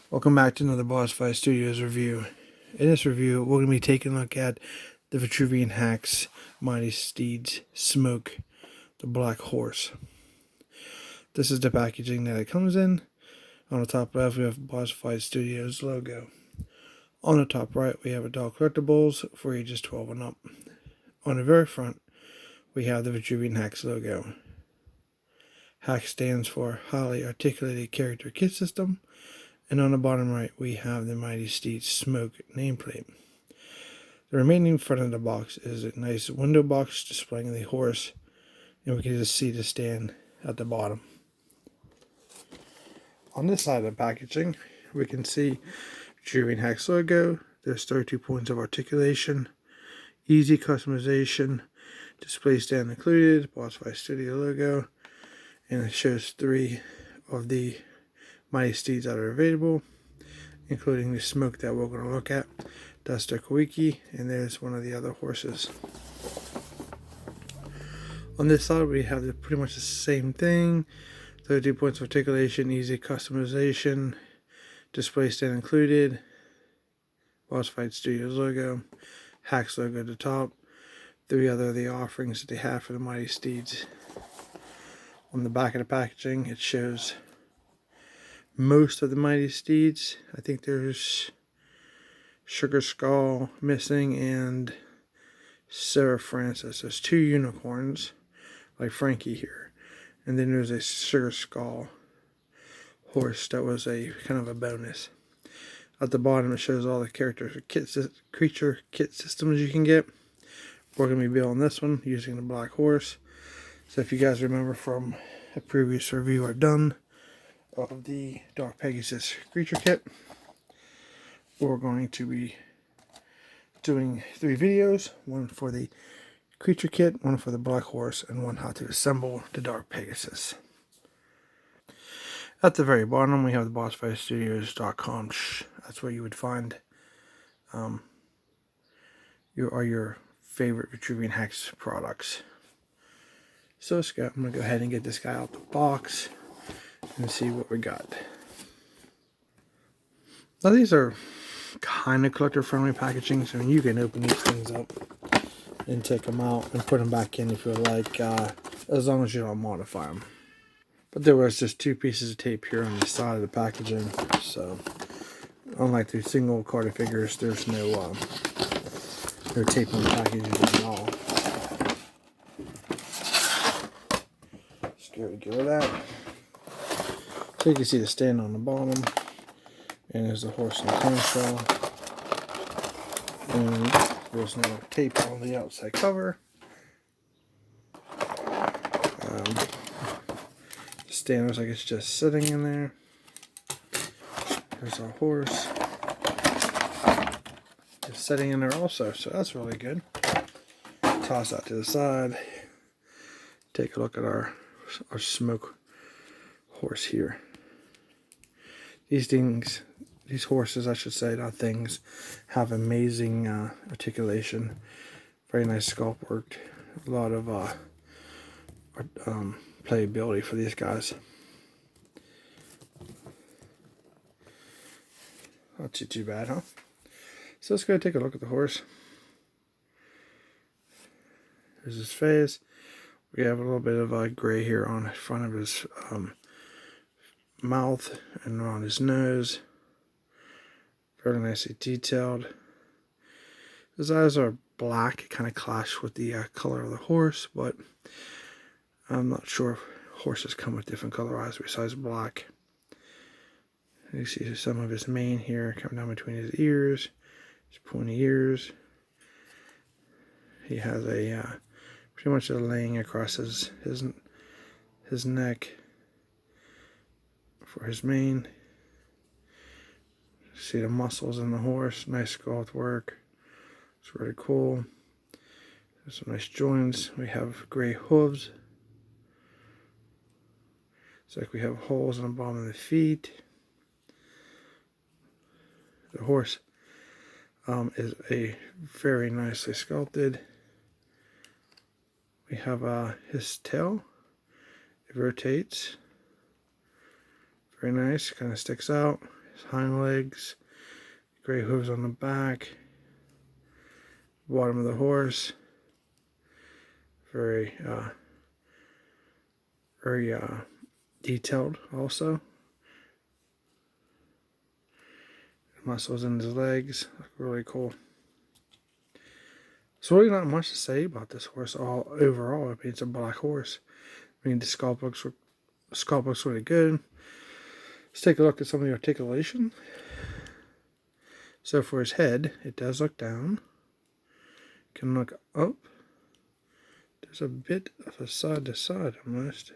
Welcome back to another Bossfight Studios review. In this review, we're going to be taking a look at the Vitruvian H.A.C.K.S Mighty Steeds Smoke, the Black Horse. This is the packaging that it comes in. On the top left, we have Bossfight Studios logo. On the top right, we have adult collectibles for ages 12 and up. On the very front, we have the Vitruvian H.A.C.K.S logo. H.A.C.K.S stands for Highly Articulated Character Kit System. And on the bottom right, we have the Mighty Steeds Smoke nameplate. The remaining front of the box is a nice window box displaying the horse, and we can just see the stand at the bottom. On this side of the packaging, we can see Vitruvian H.A.C.K.S logo. There's 32 points of articulation, easy customization, display stand included, Bossfight Studio logo, and it shows 3 of the Mighty Steeds that are available, including the Smoke that we're going to look at. That's the Kawiki, and there's one of the other horses. On this side, we have pretty much the same thing. 32 points of articulation, easy customization, display stand included, Bossfight Studios logo, H.A.C.K.S logo at the top, 3 other of the offerings that they have for the Mighty Steeds. On the back of the packaging, it shows most of the Mighty Steeds. I think there's Sugar Skull missing and Sarah Francis. There's 2 unicorns like Frankie here, and then there's a Sugar Skull horse that was a kind of a bonus. At the bottom, it shows all the creature kit systems you can get. We're going to be building this one using the black horse. So if you guys remember from a previous review I've done of the Dark Pegasus creature kit, we're going to be doing 3 videos, one for the creature kit, one for the black horse, and one how to assemble the Dark Pegasus. At the very bottom, we have the bossfightstudios.com. That's where you would find your favorite Vitruvian H.A.C.K.S products. So Scott, I'm going to go ahead and get this guy out the box and see what we got. Now these are kind of collector friendly packaging, so you can open these things up and take them out and put them back in if you like, as long as you don't modify them. But there was just 2 pieces of tape here on the side of the packaging, so unlike the single carded figures, there's no tape on the packaging at all. Just get rid of that. So you can see the stand on the bottom, and there's the horse and the clamshell, and there's no tape on the outside cover. The stand looks like it's just sitting in there. There's our horse just sitting in there also, so that's really good. Toss that to the side. Take a look at our smoke horse here. These horses, I should say, not things, have amazing articulation. Very nice sculpt work. A lot of playability for these guys. Not too bad, huh? So let's go take a look at the horse. There's his face. We have a little bit of gray here on the front of his mouth and on his nose. Very nicely detailed. His eyes are black. It kind of clash with the color of the horse, but I'm not sure if horses come with different color eyes besides black. You see some of his mane here coming down between his ears, his pointy ears. He has a pretty much a laying across his neck for his mane. See the muscles in the horse, nice sculpt work. It's really cool. There's some nice joints. We have gray hooves. It's like we have holes in the bottom of the feet. The horse is a very nicely sculpted. We have his tail. It rotates. Very nice. Kind of sticks out. his hind legs, gray hooves on the back, bottom of the horse. Very detailed also. Muscles in his legs, look really cool. There's really not much to say about this horse overall. I mean, it's a black horse. I mean, the sculpt looks really good. Let's take a look at some of the articulation. So for his head, it does look down. Can look up. There's a bit of a side to side almost.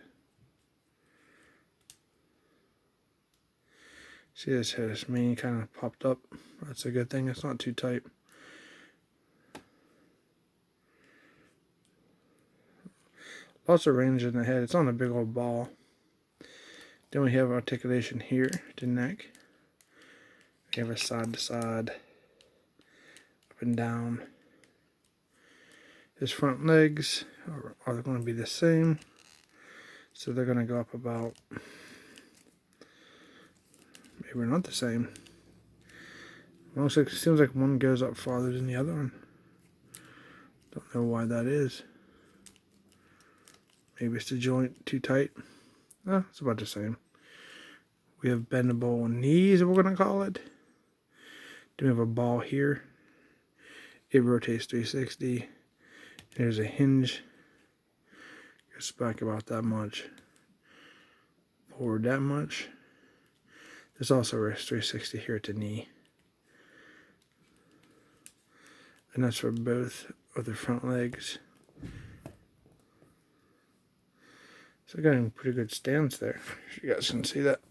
See this head, his mane kind of popped up. That's a good thing. It's not too tight. Lots of range in the head. It's on a big old ball. Then we have articulation here to neck. We have a side to side, up and down. His front legs are going to be the same. So they're going to go up about, maybe not the same. It seems like one goes up farther than the other one. Don't know why that is. Maybe it's the joint too tight. Oh, it's about the same. We have bendable knees, we're going to call it. Then we have a ball here. It rotates 360. There's a hinge. Goes back about that much. Forward that much. There's also a 360 here at the knee. And that's for both of the front legs. So got a pretty good stance there. You guys can see that.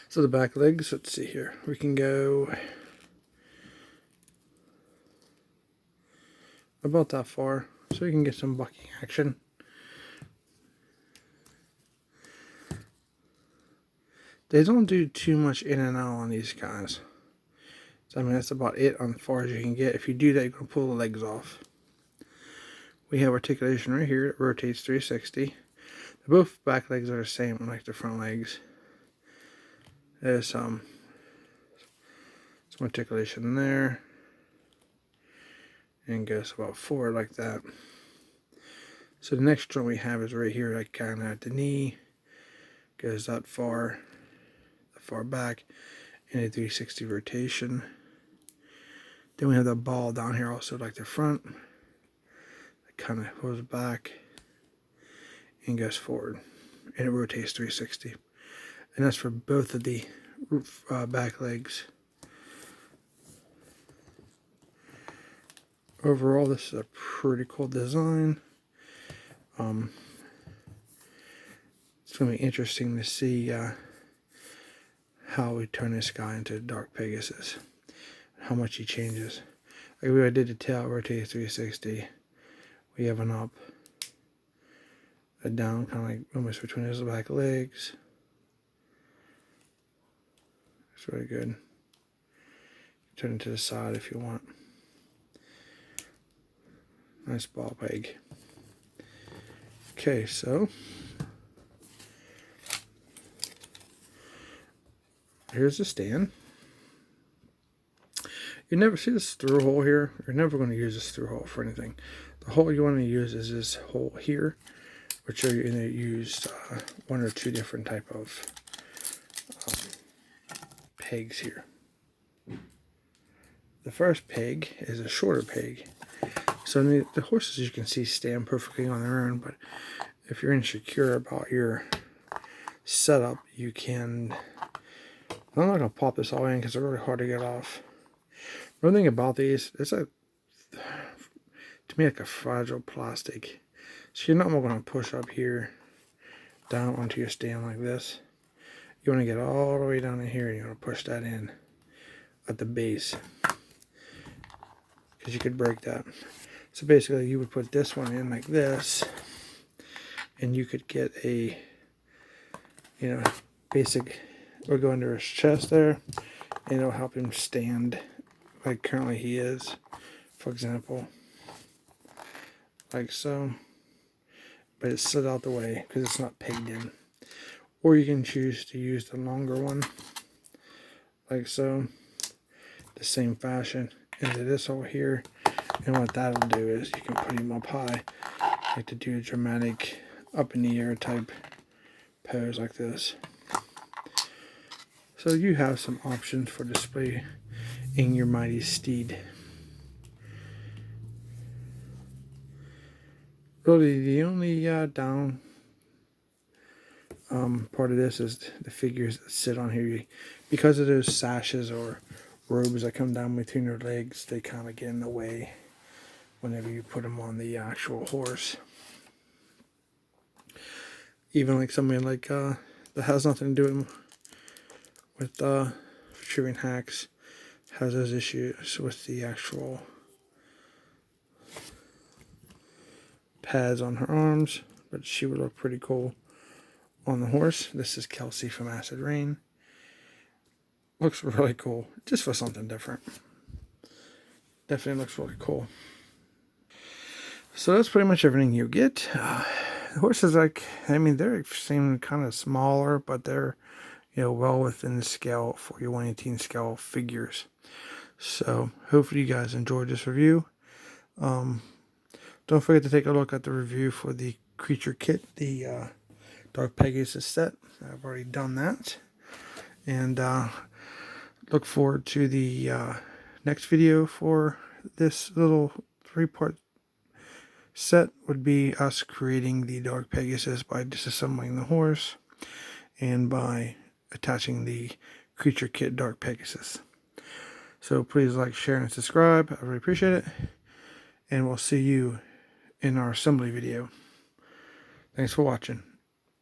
So the back legs, let's see here. We can go about that far, so we can get some bucking action. They don't do too much in and out on these guys. So I mean, that's about it on as far as you can get. If you do that, you're going to pull the legs off. We have articulation right here. It rotates 360. Both back legs are the same, like the front legs. There's some articulation there. And goes about forward like that. So the next joint we have is right here, like kind of at the knee. Goes that far back. And a 360 rotation. Then we have the ball down here also, like the front. Kind of goes back and goes forward, and it rotates 360, and that's for both of the back legs. Overall, this is a pretty cool design. It's going to be interesting to see how we turn this guy into a Dark Pegasus, how much he changes. Like we did the tail, rotates 360. We have an up, a down, kind of like almost between his back legs. It's really good. Turn it to the side if you want. Nice ball peg. Okay, so here's the stand. You never see this through hole here. You're never going to use this through hole for anything. The hole you want to use is this hole here, which are going to use one or two different type of pegs here. The first peg is a shorter peg. So the horses, you can see, stand perfectly on their own, but if you're insecure about your setup, you can... I'm not going to pop this all in because they're really hard to get off. One thing about these, it's to me like a fragile plastic. So you're not going to push up here, down onto your stand like this. You want to get all the way down in here and you want to push that in at the base. Because you could break that. So basically you would put this one in like this. And you could get a, basic, we'll go under his chest there. And it'll help him stand like currently he is, for example, like so, but it's slid out the way because it's not pegged in. or you can choose to use the longer one, like so, the same fashion into this hole here. And what that'll do is you can put him up high, like to do a dramatic up in the air type pose like this. So you have some options for display in your mighty steed. Really, the only down part of this is the figures that sit on here. Because of those sashes or robes that come down between their legs, they kind of get in the way whenever you put them on the actual horse. Even like somebody like that has nothing to do with Vitruvian H.A.C.K.S has those issues with the actual pads on her arms, but she would look pretty cool on the horse. This is Kelsey from Acid Rain. Looks really cool, just for something different. Definitely looks really cool. So that's pretty much everything you get. The horses, like, I mean, they seem kind of smaller, but they're, you know, well within the scale for your 1/18 scale figures. So hopefully you guys enjoyed this review. Don't forget to take a look at the review for the creature kit, the Dark Pegasus set. I've already done that. And look forward to the next video for this little 3-part set. Would be us creating the Dark Pegasus by disassembling the horse and by attaching the creature kit Dark Pegasus. So please like, share, and subscribe. I really appreciate it. And we'll see you in our assembly video. Thanks for watching.